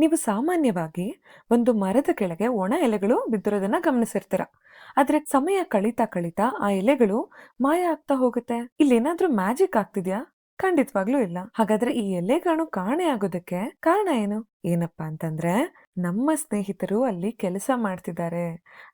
ನೀವು ಸಾಮಾನ್ಯವಾಗಿ ಒಂದು ಮರದ ಕೆಳಗೆ ಒಣ ಎಲೆಗಳು ಬಿದ್ದಿರೋದನ್ನ ಗಮನಿಸಿರ್ತೀರ. ಆದ್ರೆ ಸಮಯ ಕಳೀತಾ ಕಳೀತಾ ಆ ಎಲೆಗಳು ಮಾಯ ಆಗ್ತಾ ಹೋಗುತ್ತೆ. ಇಲ್ಲೇನಾದ್ರೂ ಮ್ಯಾಜಿಕ್ ಆಗ್ತಿದ್ಯಾ? ಖಂಡಿತವಾಗ್ಲೂ ಇಲ್ಲ. ಹಾಗಾದ್ರೆ ಈ ಎಲೆಗಳು ಕಾಣೆ ಆಗೋದಕ್ಕೆ ಕಾರಣ ಏನು? ಏನಪ್ಪಾ ಅಂತಂದ್ರೆ ನಮ್ಮ ಸ್ನೇಹಿತರು ಅಲ್ಲಿ ಕೆಲಸ ಮಾಡ್ತಿದ್ದಾರೆ.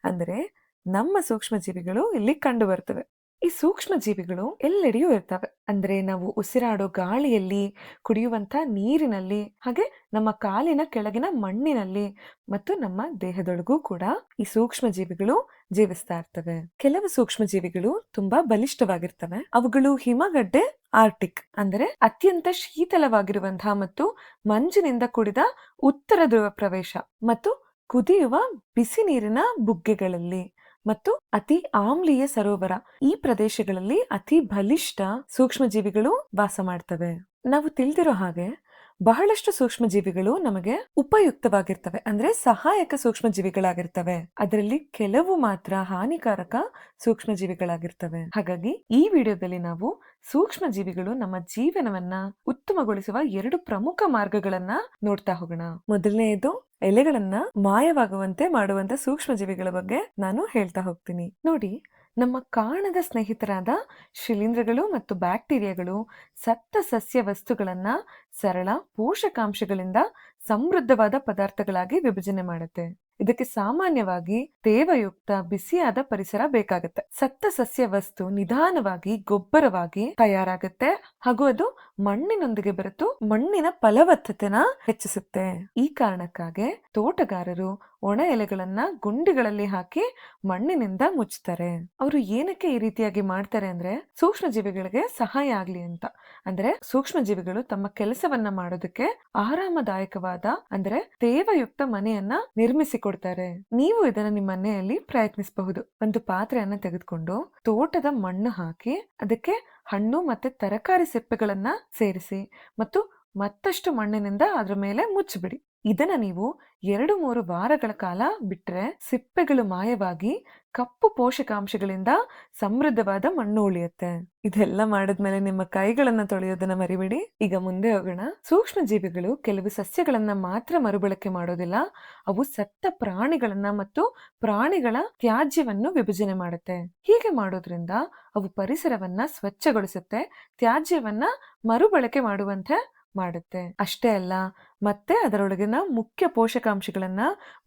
ಅಂದ್ರೆ ನಮ್ಮ ಸೂಕ್ಷ್ಮ ಜೀವಿಗಳು ಇಲ್ಲಿ ಕಂಡು ಬರ್ತವೆ. ಈ ಸೂಕ್ಷ್ಮ ಜೀವಿಗಳು ಎಲ್ಲೆಡೆಯೂ ಇರ್ತವೆ. ಅಂದ್ರೆ ನಾವು ಉಸಿರಾಡೋ ಗಾಳಿಯಲ್ಲಿ, ಕುಡಿಯುವಂತ ನೀರಿನಲ್ಲಿ, ಹಾಗೆ ನಮ್ಮ ಕಾಲಿನ ಕೆಳಗಿನ ಮಣ್ಣಿನಲ್ಲಿ ಮತ್ತು ನಮ್ಮ ದೇಹದೊಳಗೂ ಕೂಡ ಈ ಸೂಕ್ಷ್ಮ ಜೀವಿಗಳು ಜೀವಿಸ್ತಾ ಇರ್ತವೆ. ಕೆಲವು ಸೂಕ್ಷ್ಮ ಜೀವಿಗಳು ತುಂಬಾ ಬಲಿಷ್ಠವಾಗಿರ್ತವೆ. ಅವುಗಳು ಹಿಮಗಡ್ಡೆ ಆರ್ಟಿಕ್ ಅಂದರೆ ಅತ್ಯಂತ ಶೀತಲವಾಗಿರುವಂತಹ ಮತ್ತು ಮಂಜಿನಿಂದ ಕೂಡಿದ ಉತ್ತರ ಧ್ರುವ ಪ್ರವೇಶ ಮತ್ತು ಕುದಿಯುವ ಬಿಸಿ ನೀರಿನ ಬುಗ್ಗೆಗಳಲ್ಲಿ ಮತ್ತು ಅತಿ ಆಮ್ಲೀಯ ಸರೋವರ ಈ ಪ್ರದೇಶಗಳಲ್ಲಿ ಅತಿ ಬಲಿಷ್ಠ ಸೂಕ್ಷ್ಮ ಜೀವಿಗಳು ವಾಸ ಮಾಡ್ತವೆ. ನಾವು ತಿಳಿದಿರೋ ಹಾಗೆ ಬಹಳಷ್ಟು ಸೂಕ್ಷ್ಮ ಜೀವಿಗಳು ನಮಗೆ ಉಪಯುಕ್ತವಾಗಿರ್ತವೆ, ಅಂದ್ರೆ ಸಹಾಯಕ ಸೂಕ್ಷ್ಮ ಜೀವಿಗಳಾಗಿರ್ತವೆ. ಅದರಲ್ಲಿ ಕೆಲವು ಮಾತ್ರ ಹಾನಿಕಾರಕ ಸೂಕ್ಷ್ಮ ಜೀವಿಗಳಾಗಿರ್ತವೆ. ಹಾಗಾಗಿ ಈ ವಿಡಿಯೋದಲ್ಲಿ ನಾವು ಸೂಕ್ಷ್ಮ ಜೀವಿಗಳು ನಮ್ಮ ಜೀವನವನ್ನ ಉತ್ತಮಗೊಳಿಸುವ 2 ಪ್ರಮುಖ ಮಾರ್ಗಗಳನ್ನ ನೋಡ್ತಾ ಹೋಗೋಣ. ಮೊದಲನೆಯದು ಎಲೆಗಳನ್ನ ಮಾಯವಾಗುವಂತೆ ಮಾಡುವಂತ ಸೂಕ್ಷ್ಮ ಜೀವಿಗಳ ಬಗ್ಗೆ ನಾನು ಹೇಳ್ತಾ ಹೋಗ್ತೀನಿ. ನೋಡಿ, ನಮ್ಮ ಕಾಣದ ಸ್ನೇಹಿತರಾದ ಶಿಲೀಂಧ್ರಗಳು ಮತ್ತು ಬ್ಯಾಕ್ಟೀರಿಯಾಗಳು ಸತ್ತ ಸಸ್ಯ ವಸ್ತುಗಳನ್ನ ಸರಳ ಪೋಷಕಾಂಶಗಳಿಂದ ಸಮೃದ್ಧವಾದ ಪದಾರ್ಥಗಳಾಗಿ ವಿಭಜನೆ ಮಾಡುತ್ತೆ. ಇದಕ್ಕೆ ಸಾಮಾನ್ಯವಾಗಿ ತೇವಯುಕ್ತ ಬಿಸಿಯಾದ ಪರಿಸರ ಬೇಕಾಗುತ್ತೆ. ಸತ್ತ ಸಸ್ಯ ವಸ್ತು ನಿಧಾನವಾಗಿ ಗೊಬ್ಬರವಾಗಿ ತಯಾರಾಗುತ್ತೆ ಹಾಗೂ ಅದು ಮಣ್ಣಿನೊಂದಿಗೆ ಬೆರೆತು ಮಣ್ಣಿನ ಫಲವತ್ತತೆನ ಹೆಚ್ಚಿಸುತ್ತೆ. ಈ ಕಾರಣಕ್ಕಾಗಿ ತೋಟಗಾರರು ಒಣ ಎಲೆಗಳನ್ನ ಗುಂಡಿಗಳಲ್ಲಿ ಹಾಕಿ ಮಣ್ಣಿನಿಂದ ಮುಚ್ಚುತ್ತಾರೆ. ಅವರು ಏನಕ್ಕೆ ಈ ರೀತಿಯಾಗಿ ಮಾಡ್ತಾರೆ ಅಂದ್ರೆ ಸೂಕ್ಷ್ಮ ಜೀವಿಗಳಿಗೆ ಸಹಾಯ ಆಗ್ಲಿ ಅಂತ. ಅಂದ್ರೆ ಸೂಕ್ಷ್ಮ ಜೀವಿಗಳು ತಮ್ಮ ಕೆಲಸವನ್ನ ಮಾಡೋದಕ್ಕೆ ಆರಾಮದಾಯಕವಾದ ಅಂದ್ರೆ ತೇವಯುಕ್ತ ಮನೆಯನ್ನ ನಿರ್ಮಿಸಿಕೊಡ್ತಾರೆ. ನೀವು ಇದನ್ನ ನಿಮ್ಮ ಮನೆಯಲ್ಲಿ ಪ್ರಯತ್ನಿಸಬಹುದು. ಒಂದು ಪಾತ್ರೆಯನ್ನ ತೆಗೆದುಕೊಂಡು ತೋಟದ ಮಣ್ಣು ಹಾಕಿ ಅದಕ್ಕೆ ಹಣ್ಣು ಮತ್ತೆ ತರಕಾರಿ ಸಿಪ್ಪೆಗಳನ್ನ ಸೇರಿಸಿ ಮತ್ತು ಮತ್ತಷ್ಟು ಮಣ್ಣಿನಿಂದ ಅದ್ರ ಮೇಲೆ ಮುಚ್ಚಿಬಿಡಿ. ಇದನ್ನ ನೀವು 2-3 ವಾರಗಳ ಕಾಲ ಬಿಟ್ರೆ ಸಿಪ್ಪೆಗಳು ಮಾಯವಾಗಿ ಕಪ್ಪು ಪೋಷಕಾಂಶಗಳಿಂದ ಸಮೃದ್ಧವಾದ ಮಣ್ಣು ಉಳಿಯುತ್ತೆ. ಇದೆಲ್ಲ ಮಾಡಿದ್ಮೇಲೆ ನಿಮ್ಮ ಕೈಗಳನ್ನ ತೊಳೆಯೋದನ್ನ ಮರಿಬೇಡಿ. ಈಗ ಮುಂದೆ ಹೋಗೋಣ. ಸೂಕ್ಷ್ಮ ಜೀವಿಗಳು ಕೆಲವು ಸಸ್ಯಗಳನ್ನ ಮಾತ್ರ ಮರುಬಳಕೆ ಮಾಡೋದಿಲ್ಲ, ಅವು ಸತ್ತ ಪ್ರಾಣಿಗಳನ್ನ ಮತ್ತು ಪ್ರಾಣಿಗಳ ತ್ಯಾಜ್ಯವನ್ನು ವಿಭಜನೆ ಮಾಡುತ್ತೆ. ಹೀಗೆ ಮಾಡೋದ್ರಿಂದ ಅವು ಪರಿಸರವನ್ನ ಸ್ವಚ್ಛಗೊಳಿಸುತ್ತೆ, ತ್ಯಾಜ್ಯವನ್ನ ಮರುಬಳಕೆ ಮಾಡುವಂತೆ ಮಾಡುತ್ತೆ. ಅಷ್ಟೇ ಅಲ್ಲ, ಮತ್ತೆ ಅದರೊಳಗಿನ ಮುಖ್ಯ ಪೋಷಕಾಂಶಗಳನ್ನ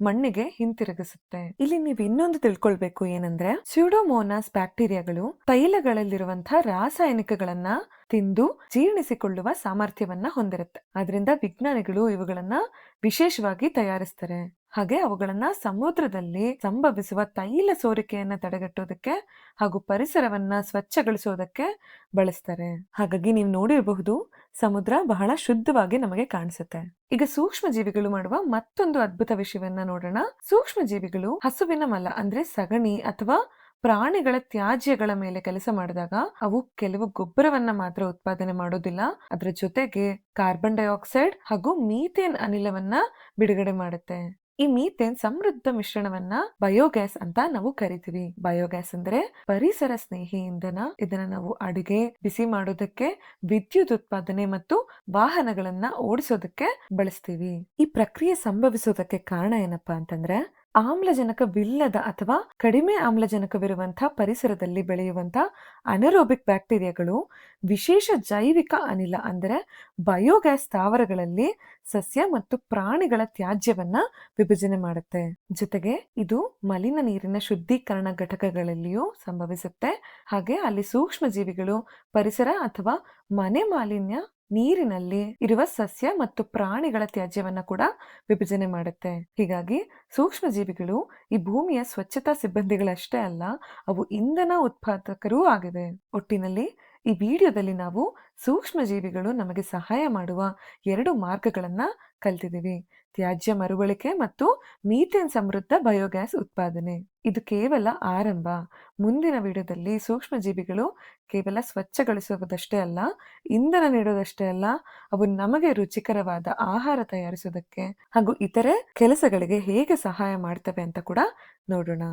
ಮಣ್ಣಿಗೆ ಹಿಂತಿರುಗಿಸುತ್ತೆ. ಇಲ್ಲಿ ನೀವು ಇನ್ನೊಂದು ತಿಳ್ಕೊಳ್ಬೇಕು ಏನಂದ್ರೆ ಸ್ಯೂಡೋಮೋನಾಸ್ ಬ್ಯಾಕ್ಟೀರಿಯಾಗಳು ತೈಲಗಳಲ್ಲಿರುವಂತಹ ರಾಸಾಯನಿಕಗಳನ್ನ ತಿಂದು ಜೀರ್ಣಿಸಿಕೊಳ್ಳುವ ಸಾಮರ್ಥ್ಯವನ್ನ ಹೊಂದಿರುತ್ತೆ. ಅದರಿಂದ ವಿಜ್ಞಾನಿಗಳು ಇವುಗಳನ್ನ ವಿಶೇಷವಾಗಿ ತಯಾರಿಸ್ತಾರೆ. ಹಾಗೆ ಅವುಗಳನ್ನ ಸಮುದ್ರದಲ್ಲಿ ಸಂಭವಿಸುವ ತೈಲ ಸೋರಿಕೆಯನ್ನ ತಡೆಗಟ್ಟೋದಕ್ಕೆ ಹಾಗೂ ಪರಿಸರವನ್ನ ಸ್ವಚ್ಛಗೊಳಿಸೋದಕ್ಕೆ ಬಳಸ್ತಾರೆ. ಹಾಗಾಗಿ ನೀವು ನೋಡಿರಬಹುದು, ಸಮುದ್ರ ಬಹಳ ಶುದ್ಧವಾಗಿ ನಮಗೆ ಕಾಣಿಸುತ್ತೆ. ಈಗ ಸೂಕ್ಷ್ಮ ಜೀವಿಗಳು ಮಾಡುವ ಮತ್ತೊಂದು ಅದ್ಭುತ ವಿಷಯವನ್ನ ನೋಡೋಣ. ಸೂಕ್ಷ್ಮ ಜೀವಿಗಳು ಹಸುವಿನ ಮಲ ಅಂದ್ರೆ ಸಗಣಿ ಅಥವಾ ಪ್ರಾಣಿಗಳ ತ್ಯಾಜ್ಯಗಳ ಮೇಲೆ ಕೆಲಸ ಮಾಡಿದಾಗ ಅವು ಕೆಲವು ಗೊಬ್ಬರವನ್ನ ಮಾತ್ರ ಉತ್ಪಾದನೆ ಮಾಡೋದಿಲ್ಲ, ಅದರ ಜೊತೆಗೆ ಕಾರ್ಬನ್ ಡೈಆಕ್ಸೈಡ್ ಹಾಗೂ ಮೀಥೇನ್ ಅನಿಲವನ್ನ ಬಿಡುಗಡೆ ಮಾಡುತ್ತೆ. ಈ ಮೀಥೇನ್ ಸಮೃದ್ಧ ಮಿಶ್ರಣವನ್ನ ಬಯೋಗ್ಯಾಸ್ ಅಂತ ನಾವು ಕರಿತೀವಿ. ಬಯೋಗ್ಯಾಸ್ ಅಂದ್ರೆ ಪರಿಸರ ಸ್ನೇಹಿ ಇಂಧನ. ಇದನ್ನ ನಾವು ಅಡುಗೆ, ಬಿಸಿ ಮಾಡೋದಕ್ಕೆ, ವಿದ್ಯುತ್ ಉತ್ಪಾದನೆ ಮತ್ತು ವಾಹನಗಳನ್ನ ಓಡಿಸೋದಕ್ಕೆ ಬಳಸ್ತೀವಿ. ಈ ಪ್ರಕ್ರಿಯೆ ಸಂಭವಿಸೋದಕ್ಕೆ ಕಾರಣ ಏನಪ್ಪಾ ಅಂತಂದ್ರೆ ಆಮ್ಲಜನಕವಿಲ್ಲದ ಅಥವಾ ಕಡಿಮೆ ಆಮ್ಲಜನಕವಿರುವಂತಹ ಪರಿಸರದಲ್ಲಿ ಬೆಳೆಯುವಂತಹ ಅನರೋಬಿಕ್ ಬ್ಯಾಕ್ಟೀರಿಯಾಗಳು ವಿಶೇಷ ಜೈವಿಕ ಅನಿಲ ಅಂದರೆ ಬಯೋಗ್ಯಾಸ್ ಸ್ಥಾವರಗಳಲ್ಲಿ ಸಸ್ಯ ಮತ್ತು ಪ್ರಾಣಿಗಳ ತ್ಯಾಜ್ಯವನ್ನ ವಿಭಜನೆ ಮಾಡುತ್ತೆ. ಜೊತೆಗೆ ಇದು ಮಲಿನ ನೀರಿನ ಶುದ್ಧೀಕರಣ ಘಟಕಗಳಲ್ಲಿಯೂ ಸಂಭವಿಸುತ್ತೆ. ಹಾಗೆ ಅಲ್ಲಿ ಸೂಕ್ಷ್ಮ ಜೀವಿಗಳು ಪರಿಸರ ಅಥವಾ ಮನೆ ಮಾಲಿನ್ಯ ನೀರಿನಲ್ಲಿ ಇರುವ ಸಸ್ಯ ಮತ್ತು ಪ್ರಾಣಿಗಳ ತ್ಯಾಜ್ಯವನ್ನ ಕೂಡ ವಿಭಜನೆ ಮಾಡುತ್ತೆ. ಹೀಗಾಗಿ ಸೂಕ್ಷ್ಮ ಜೀವಿಗಳು ಈ ಭೂಮಿಯ ಸ್ವಚ್ಛತಾ ಸಿಬ್ಬಂದಿಗಳಷ್ಟೇ ಅಲ್ಲ, ಅವು ಇಂಧನ ಉತ್ಪಾದಕರೂ ಆಗಿವೆ. ಒಟ್ಟಿನಲ್ಲಿ ಈ ವಿಡಿಯೋದಲ್ಲಿ ನಾವು ಸೂಕ್ಷ್ಮ ಜೀವಿಗಳು ನಮಗೆ ಸಹಾಯ ಮಾಡುವ 2 ಮಾರ್ಗಗಳನ್ನ ಕಲ್ತಿದ್ದೀವಿ. ತ್ಯಾಜ್ಯ ಮರುಬಳಕೆ ಮತ್ತು ಮೀಥೇನ್ ಸಮೃದ್ಧ ಬಯೋಗ್ಯಾಸ್ ಉತ್ಪಾದನೆ. ಇದು ಕೇವಲ ಆರಂಭ. ಮುಂದಿನ ವಿಡಿಯೋದಲ್ಲಿ ಸೂಕ್ಷ್ಮ ಜೀವಿಗಳು ಕೇವಲ ಸ್ವಚ್ಛಗೊಳಿಸುವುದಷ್ಟೇ ಅಲ್ಲ, ಇಂಧನ ನೀಡೋದಷ್ಟೇ ಅಲ್ಲ, ಅವು ನಮಗೆ ರುಚಿಕರವಾದ ಆಹಾರ ತಯಾರಿಸೋದಕ್ಕೆ ಹಾಗೂ ಇತರೆ ಕೆಲಸಗಳಿಗೆ ಹೇಗೆ ಸಹಾಯ ಮಾಡ್ತವೆ ಅಂತ ಕೂಡ ನೋಡೋಣ.